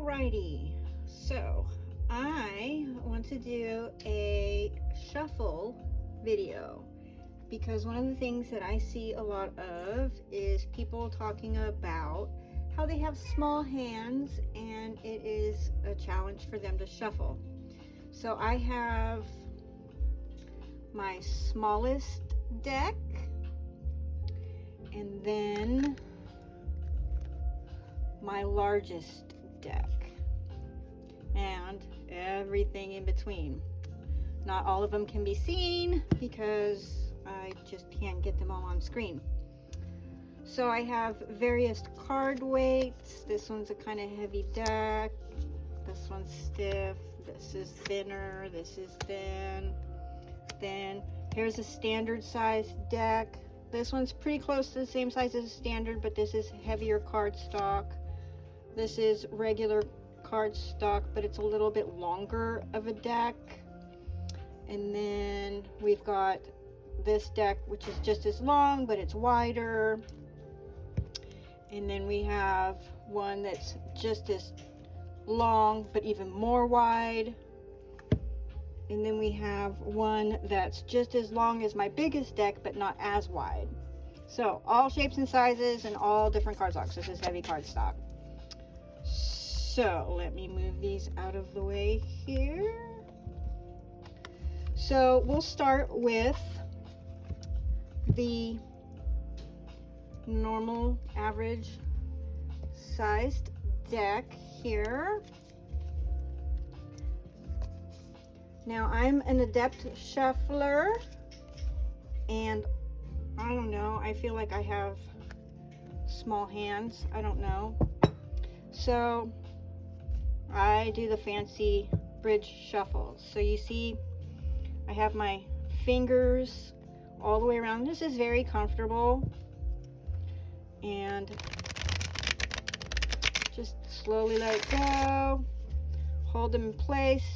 Alrighty, so I want to do a shuffle video because one of the things that I see a lot of is people talking about how they have small hands and it is a challenge for them to shuffle. So I have my smallest deck and then my largest deck and everything in between. Not all of them can be seen because I just can't get them all on screen. So I have various card weights. This one's a kind of heavy deck. This one's stiff. This is thinner. This is thin. Here's a standard size deck. This one's pretty close to the same size as a standard, but this is heavier cardstock. This is regular cardstock, but it's a little bit longer of a deck. And then we've got this deck, which is just as long, but it's wider. And then we have one that's just as long, but even more wide. And then we have one that's just as long as my biggest deck, but not as wide. So all shapes and sizes and all different cardstocks. This is heavy cardstock. So let me move these out of the way here. So we'll start with the normal average sized deck here. Now I'm an adept shuffler and I don't know, I feel like I have small hands, I don't know. So I do the fancy bridge shuffle. So you see I have my fingers all the way around. This is very comfortable. And just slowly let it go. Hold them in place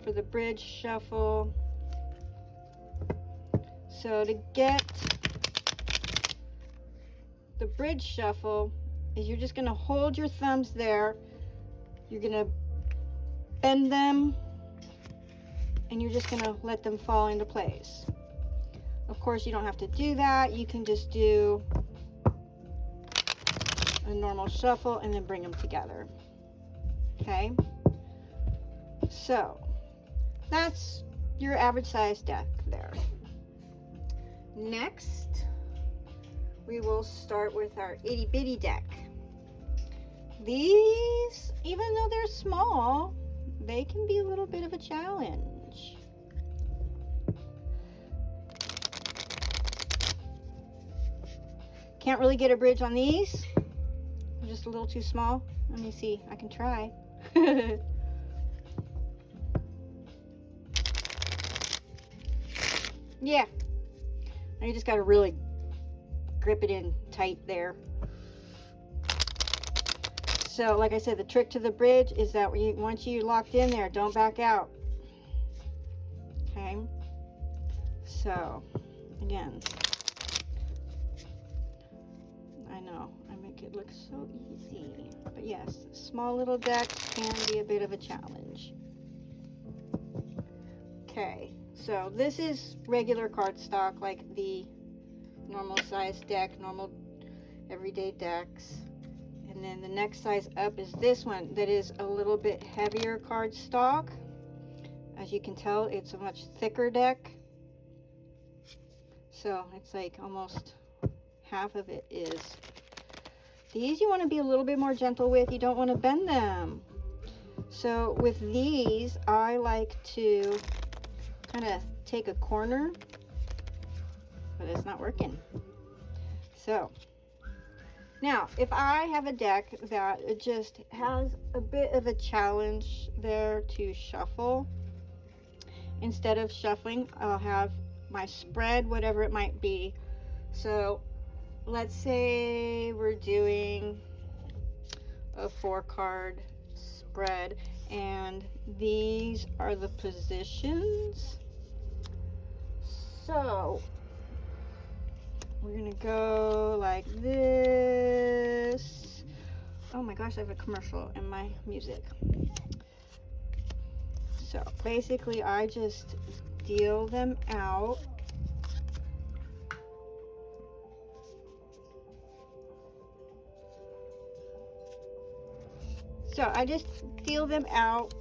for the bridge shuffle. So to get the bridge shuffle is you're just going to hold your thumbs there. You're going to bend them and you're just going to let them fall into place. Of course, you don't have to do that. You can just do a normal shuffle and then bring them together. Okay? So, that's your average size deck there. Next, we will start with our itty bitty deck. These, even though they're small, they can be a little bit of a challenge. Can't really get a bridge on these. They're just a little too small. Let me see, I can try. Yeah. Now you just got to really grip it in tight there. So, like I said, the trick to the bridge is that once you're locked in there, don't back out. Okay? So, again, I know, I make it look so easy. But yes, small little decks can be a bit of a challenge. Okay, so this is regular cardstock, like the normal size deck, normal everyday decks. And then the next size up is this one that is a little bit heavier cardstock. As you can tell, it's a much thicker deck. So it's like almost half of it is. These you want to be a little bit more gentle with. You don't want to bend them. So with these, I like to kind of take a corner, but it's not working. So now, if I have a deck that it just has a bit of a challenge there to shuffle, instead of shuffling, I'll have my spread, whatever it might be. So let's say we're doing a 4-card spread and these are the positions. So we're gonna go like this, Oh my gosh, I have a commercial in my music. So basically I just deal them out. So I just deal them out.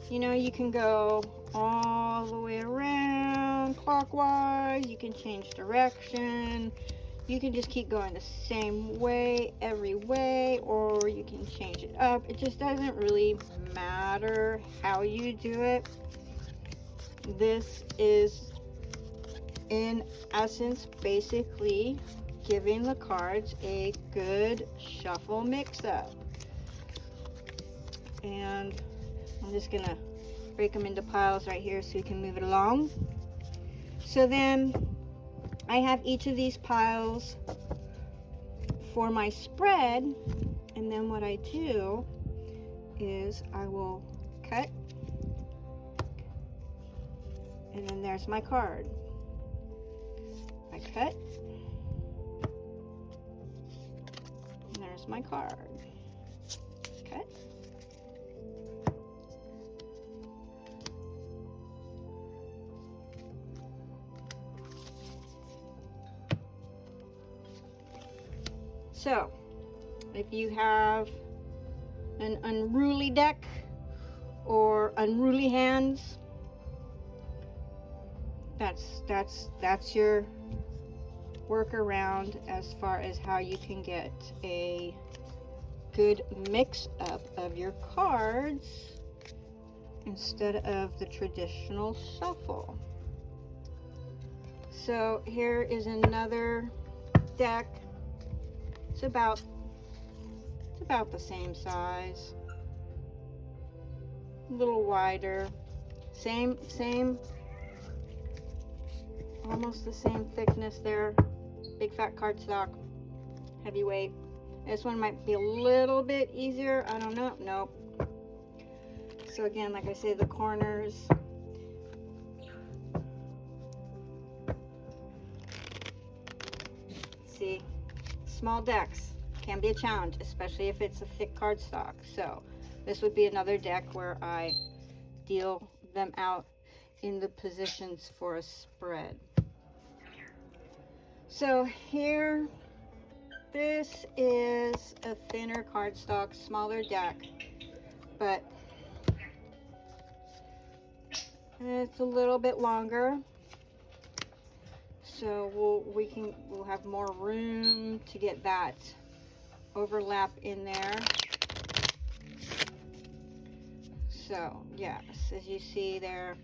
You know, you can go all the way around clockwise. You can change direction. You can just keep going the same way every way, or you can change it up. It just doesn't really matter how you do it. This is, in essence, basically giving the cards a good shuffle mix-up. And I'm just gonna break them into piles right here so you can move it along. So then I have each of these piles for my spread, and then what I do is I will cut, and then there's my card. I cut, and there's my card. Cut. So, if you have an unruly deck or unruly hands, that's your workaround as far as how you can get a good mix up of your cards instead of the traditional shuffle. So here is another deck. It's about the same size, a little wider, same, almost the same thickness there. Big fat cardstock, heavyweight. This one might be a little bit easier. I don't know. Nope. So again, like I say, the corners. See. Small decks can be a challenge, especially if it's a thick cardstock. So this would be another deck where I deal them out in the positions for a spread. So here, this is a thinner cardstock, smaller deck, but it's a little bit longer. So we'll have more room to get that overlap in there. So yes, as you see there,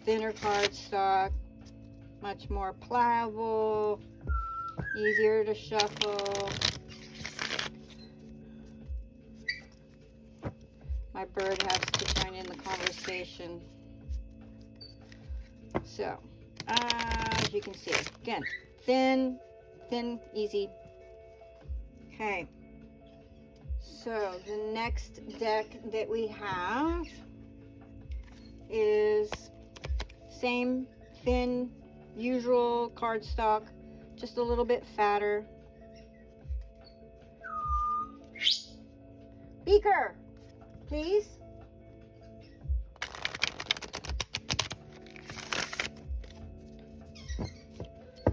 thinner cardstock, much more pliable, easier to shuffle. My bird has to join in the conversation. So, as you can see, again, thin, easy. Okay. So, the next deck that we have is same thin, usual cardstock, just a little bit fatter. Beaker, please.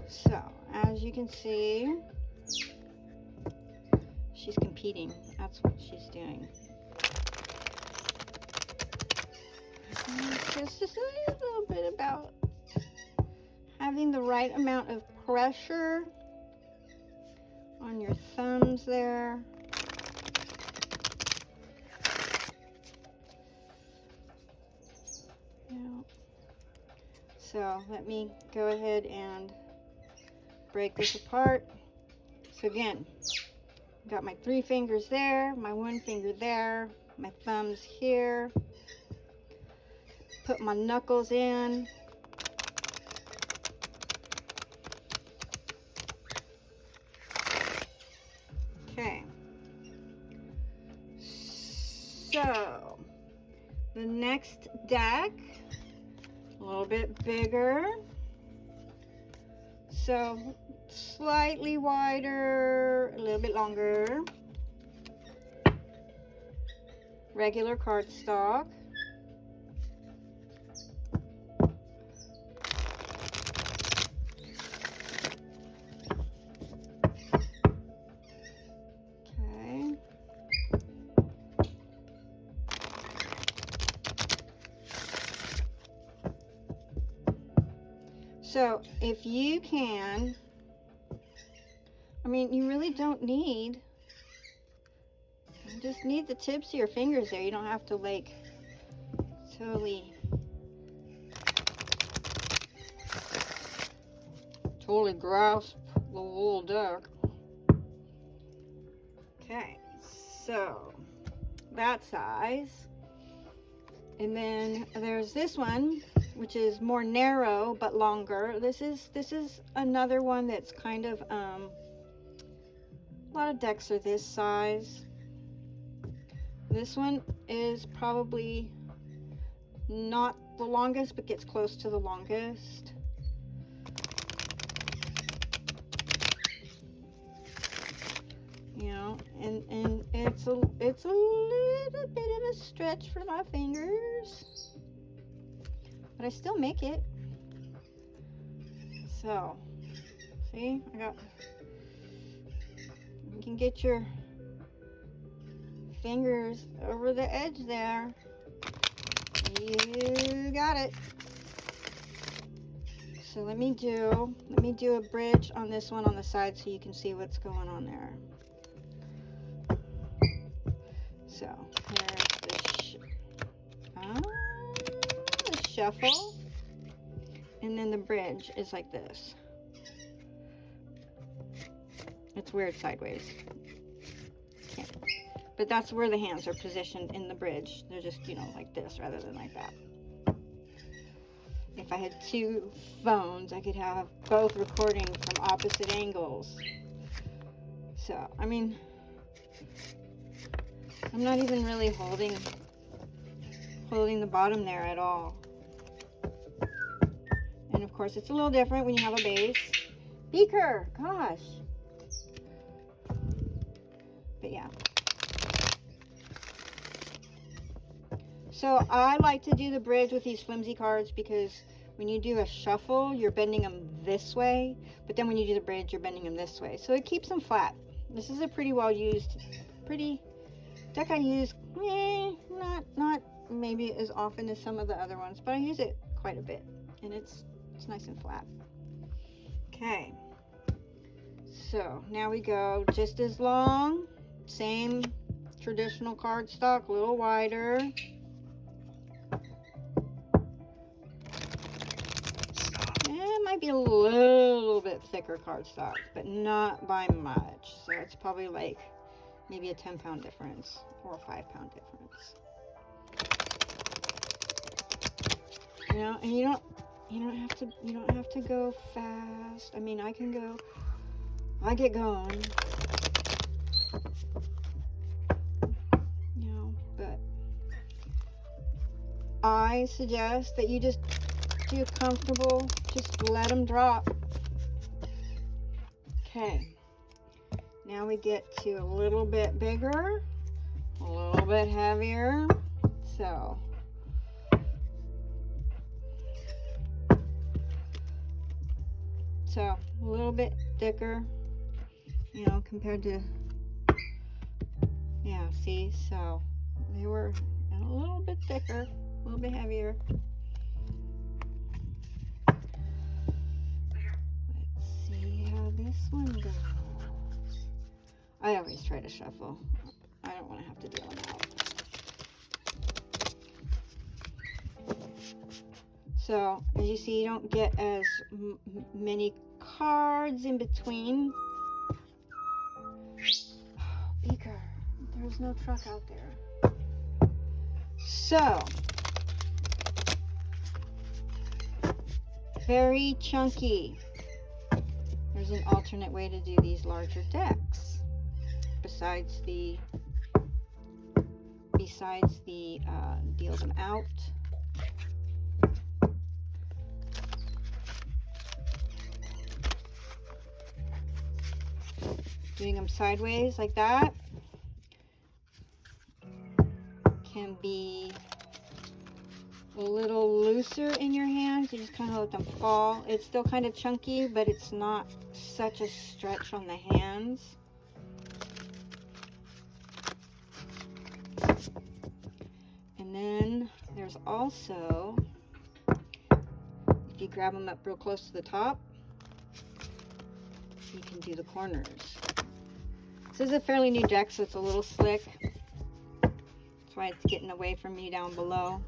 So, as you can see, she's competing. That's what she's doing. It's just a little bit about having the right amount of pressure on your thumbs there. So let me go ahead and break this apart. So again, got my 3 fingers there, my 1 finger there, my thumbs here. Put my knuckles in. Okay. So the next deck, a little bit bigger. So slightly wider a little bit longer. Regular cardstock. Okay. So if you can, I mean, you really don't need, you just need the tips of your fingers there. You don't have to like totally grasp the whole deck. Okay, so that size. And then there's this one, which is more narrow but longer. This is another one that's kind of a lot of decks are this size. This one is probably not the longest, but gets close to the longest. You know, and it's a little bit of a stretch for my fingers, but I still make it. So, see, you can get your fingers over the edge there. You got it. So let me do a bridge on this one on the side so you can see what's going on there. So here's the shuffle, and then the bridge is like this. It's weird sideways. Okay. But that's where the hands are positioned in the bridge. They're just, you know, like this rather than like that. If I had two phones, I could have both recording from opposite angles. So, I mean, I'm not even really holding the bottom there at all. And of course, it's a little different when you have a base. Beaker, gosh. But yeah. So I like to do the bridge with these flimsy cards because when you do a shuffle, you're bending them this way, but then when you do the bridge, you're bending them this way. So it keeps them flat. This is a pretty well used, deck I use, not maybe as often as some of the other ones, but I use it quite a bit, and it's nice and flat. Okay, so now we go just as long, same traditional cardstock, a little wider. It might be a little bit thicker cardstock, but not by much. So it's probably like maybe a 10-pound difference or a 5-pound difference. You know, and you don't have to go fast. I mean, I get going. You know, but I suggest that you just feel comfortable, just let them drop. Okay, now we get to a little bit bigger, a little bit heavier. So a little bit thicker, you know, compared to, yeah, see, so they were a little bit thicker, a little bit heavier. This one goes. I always try to shuffle. I don't want to have to deal them out. So as you see, you don't get as many cards in between. Beaker, there's no truck out there. So very chunky. There's an alternate way to do these larger decks besides the deal them out. doing them sideways like that can be a little looser in your hands. You just kind of let them fall. It's still kind of chunky, but it's not such a stretch on the hands. And then there's also, if you grab them up real close to the top, you can do the corners. This is a fairly new deck, so it's a little slick. That's why it's getting away from me down below.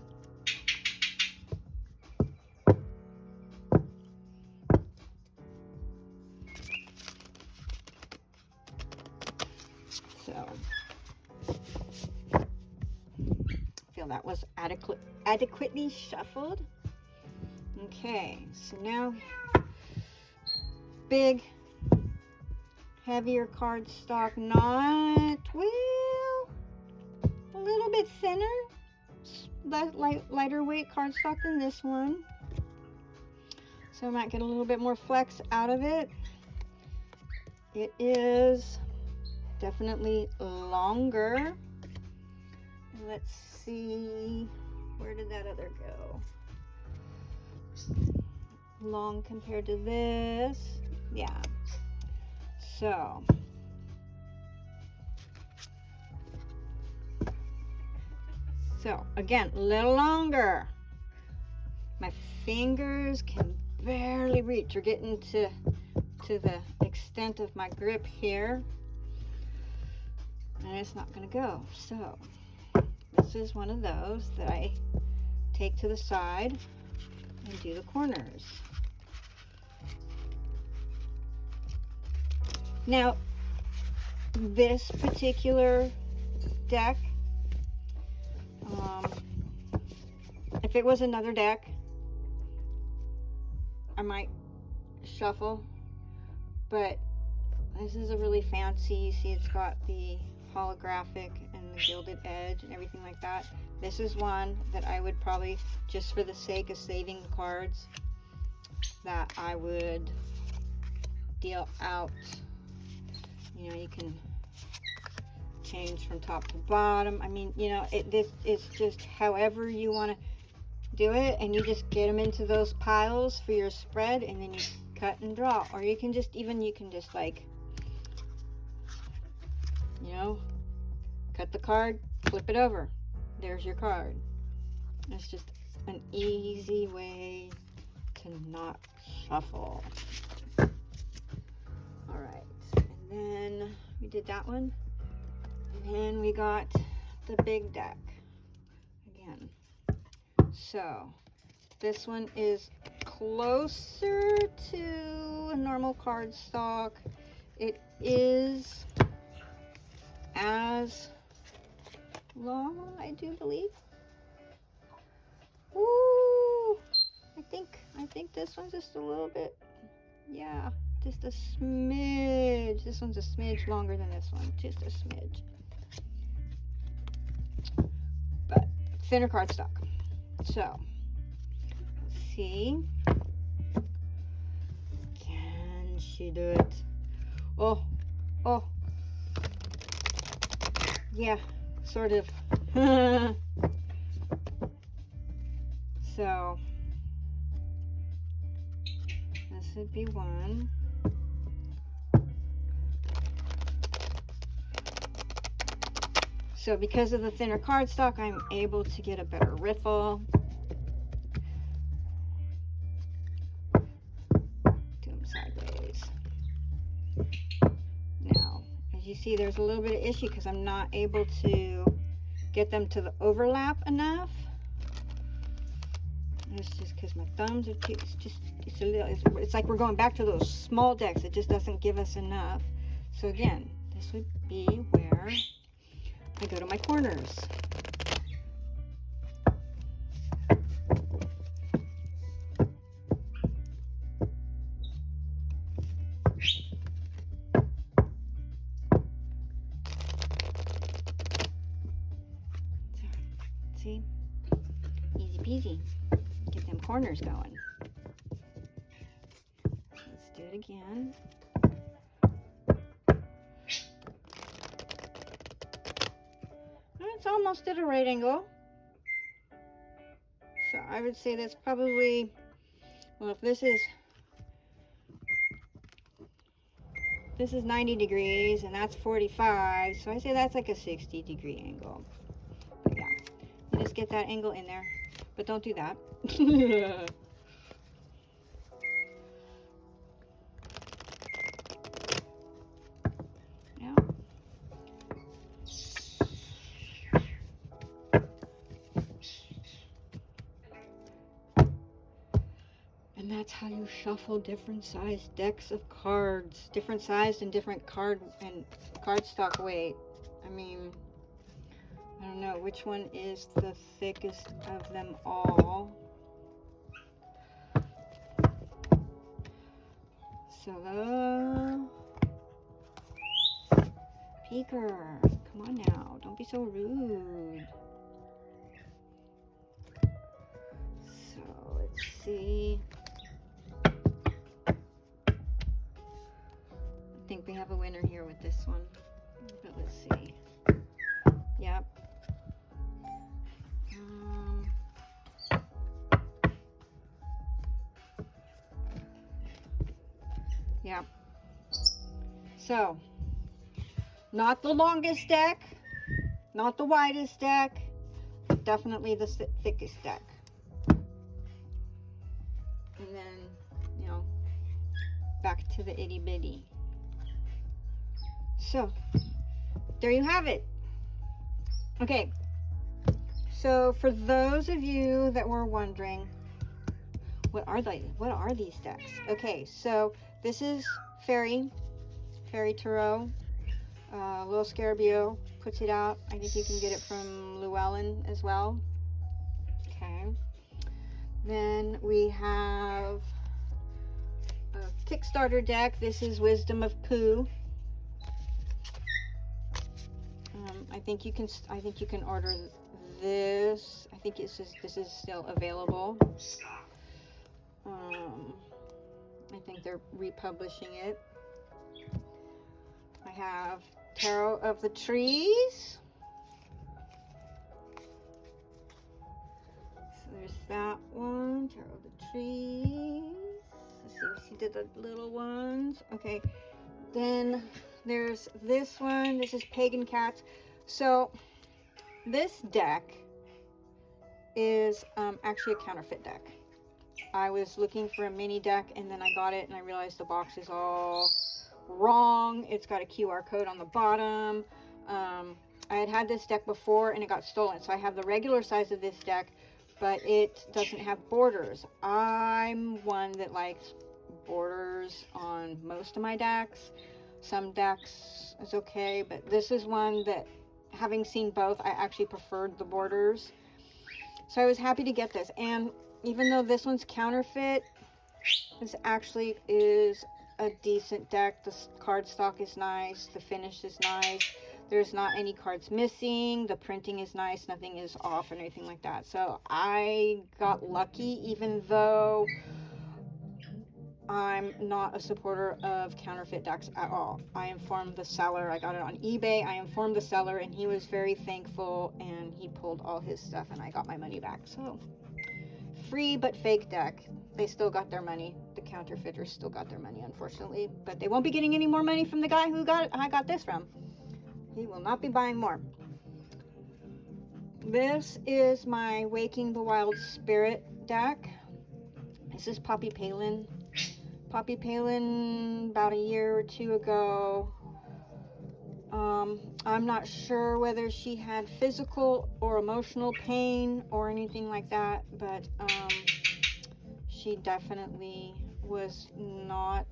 So, I feel that was adequately shuffled. Okay, so now big, heavier cardstock, not, well, a little bit thinner, lighter weight cardstock than this one. So I might get a little bit more flex out of it. It is definitely longer. Let's see, where did that other go? Long compared to this. Yeah. So again, a little longer. My fingers can barely reach. We're getting to the extent of my grip here, and it's not going to go. So this is one of those that I take to the side and do the corners. Now, this particular deck, if it was another deck, I might shuffle, but this is a really fancy, you see it's got the holographic and the gilded edge and everything like that. This is one that I would probably, just for the sake of saving the cards, that I would deal out. You know, you can change from top to bottom. I mean, you know, this is just however you want to do it, and you just get them into those piles for your spread, and then you cut and draw. Or you can just like, you know, cut the card, flip it over. There's your card. It's just an easy way to not shuffle. Alright, and then we did that one. And then we got the big deck again. So this one is closer to a normal cardstock. It is as long, I do believe. Ooh, I think this one's just a little bit, yeah, just a smidge. This one's a smidge longer than this one, just a smidge. But thinner cardstock. So, let's see. Can she do it? Oh, yeah, sort of. So, this would be one. So because of the thinner cardstock, I'm able to get a better riffle. Do them sideways. Now, as you see, there's a little bit of issue because I'm not able to get them to the overlap enough. It's just because my thumbs are too, it's like we're going back to those small decks. It just doesn't give us enough. So again, this would be where I go to my corners. See? Easy peasy. Get them corners going. Let's do it again. almost at a right angle. So I would say that's probably, well, if this is 90 degrees and that's 45, so I say that's like a 60-degree angle. But yeah, you just get that angle in there, but don't do that. Yeah. And that's how you shuffle different sized decks of cards, different sized and different cardstock weight. I mean, I don't know which one is the thickest of them all. So, Peeker, come on now, don't be so rude. So, let's see. I think we have a winner here with this one, but let's see. Yep. Yep. So, not the longest deck, not the widest deck, definitely the thickest deck. And then, you know, back to the itty bitty. So, there you have it. Okay, so for those of you that were wondering, what are these decks? Okay, so this is Fairy Tarot. Little Scarabeo puts it out. I think you can get it from Llewellyn as well. Okay. Then we have a Kickstarter deck. This is Wisdom of Pooh. I think you can order this. I think this is still available. I think they're republishing it. I have Tarot of the Trees. So there's that one, Tarot of the Trees. Let's see if she did the little ones. Okay, then there's this one. This is Pagan Cats. So this deck is actually a counterfeit deck. I was looking for a mini deck and then I got it and I realized the box is all wrong. It's got a QR code on the bottom. I had this deck before and it got stolen, so I have the regular size of this deck, but it doesn't have borders. I'm one that likes borders on most of my decks. Some decks is okay, but this is one that, having seen both, I actually preferred the borders. So I was happy to get this, and even though this one's counterfeit, this actually is a decent deck. The cardstock is nice, the finish is nice, there's not any cards missing, the printing is nice, nothing is off or anything like that. So I got lucky, even though I'm not a supporter of counterfeit decks at all. I informed the seller, I got it on eBay, I informed the seller and he was very thankful and he pulled all his stuff and I got my money back. So, free but fake deck. They still got their money. The counterfeiters still got their money, unfortunately. But they won't be getting any more money from the guy who I got this from. He will not be buying more. This is my Waking the Wild Spirit deck. This is Poppy Palin. Poppy Palin, about a year or two ago. I'm not sure whether she had physical or emotional pain or anything like that, but she definitely was not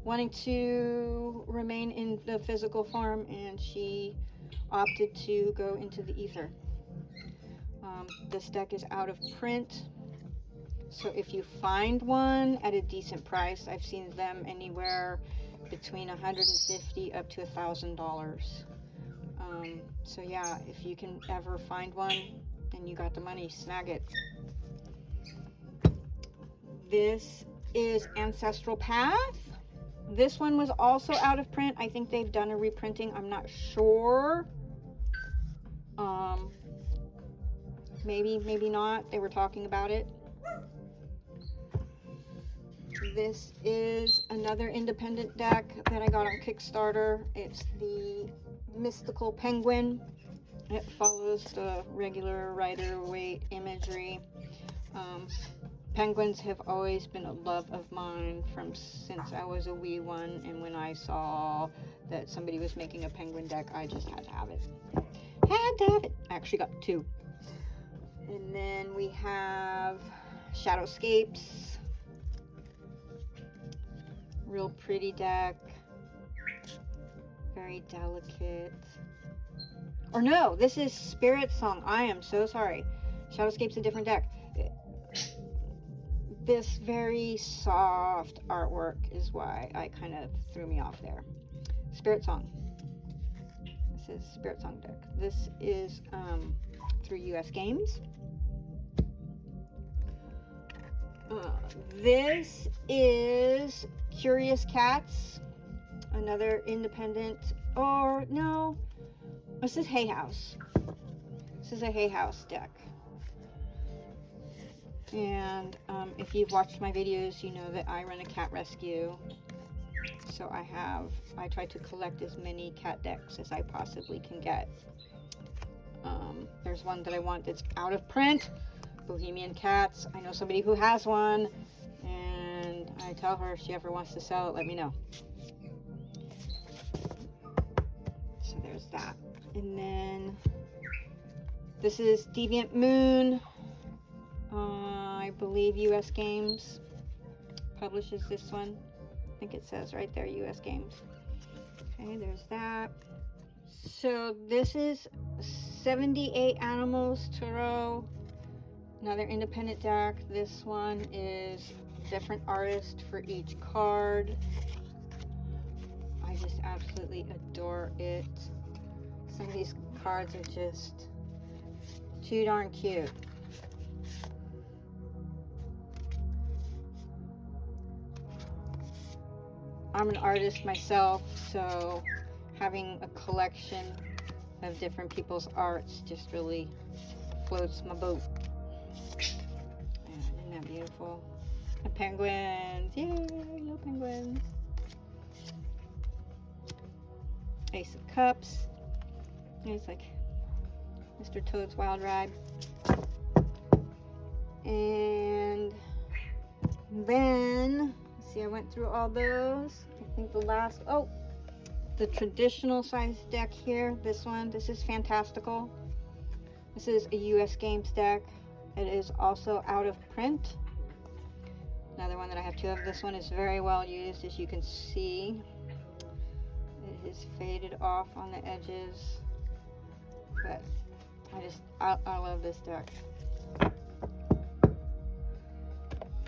wanting to remain in the physical form, and she opted to go into the ether. This deck is out of print, so if you find one at a decent price, I've seen them anywhere between $150 up to $1,000. So yeah, if you can ever find one and you got the money, snag it. This is Ancestral Path. This one was also out of print. I think they've done a reprinting. I'm not sure. Maybe not. They were talking about it. This is another independent deck that I got on Kickstarter. It's the Mystical Penguin. It follows the regular Rider-Waite imagery. Penguins have always been a love of mine since I was a wee one, and when I saw that somebody was making a penguin deck, I just had to have it. Had to have it. I actually got 2. And then we have Shadowscapes. Real pretty deck. Very delicate. Or no, this is Spirit Song. I am so sorry. Shadowscape's a different deck. This very soft artwork is why I kind of threw me off there. Spirit Song. This is Spirit Song deck. This is through US Games. This is Curious Cats, another independent, or no, this is Hay House. This is a Hay House deck. And if you've watched my videos, you know that I run a cat rescue. So I try to collect as many cat decks as I possibly can get. There's one that I want that's out of print, Bohemian Cats. I know somebody who has one, and I tell her if she ever wants to sell it, let me know. So there's that. And then this is Deviant Moon. I believe US Games publishes this one. I think it says right there, US Games. Okay, there's that. So this is 78 Animals Tarot, another independent deck. This one is different artist for each card. I just absolutely adore it. Some of these cards are just too darn cute. I'm an artist myself, so having a collection of different people's arts just really floats my boat. And isn't that beautiful? And penguins, yay, little penguins. Ace of Cups. It's like Mr. Toad's Wild Ride. And then, let's see, I went through all those. I think the last, the traditional size deck here, this is Fantastical. This is a US Games deck. It is also out of print. Another one that I have 2 of. This one is very well used, as you can see. It is faded off on the edges, but I love this deck.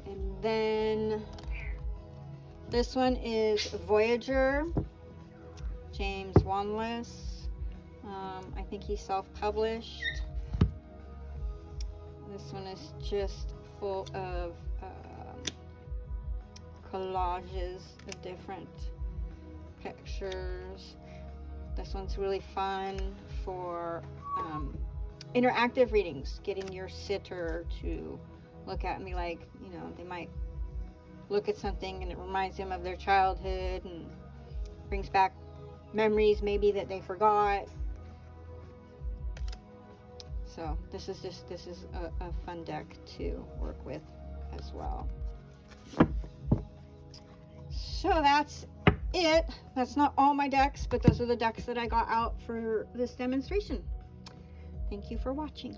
And then this one is Voyager, James Wanless. I think he's self-published. This one is just full of collages of different pictures. This one's really fun for interactive readings, getting your sitter to look at me like, they might look at something and it reminds them of their childhood and brings back memories maybe that they forgot. So this is a fun deck to work with as well. So that's it. That's not all my decks, but those are the decks that I got out for this demonstration. Thank you for watching.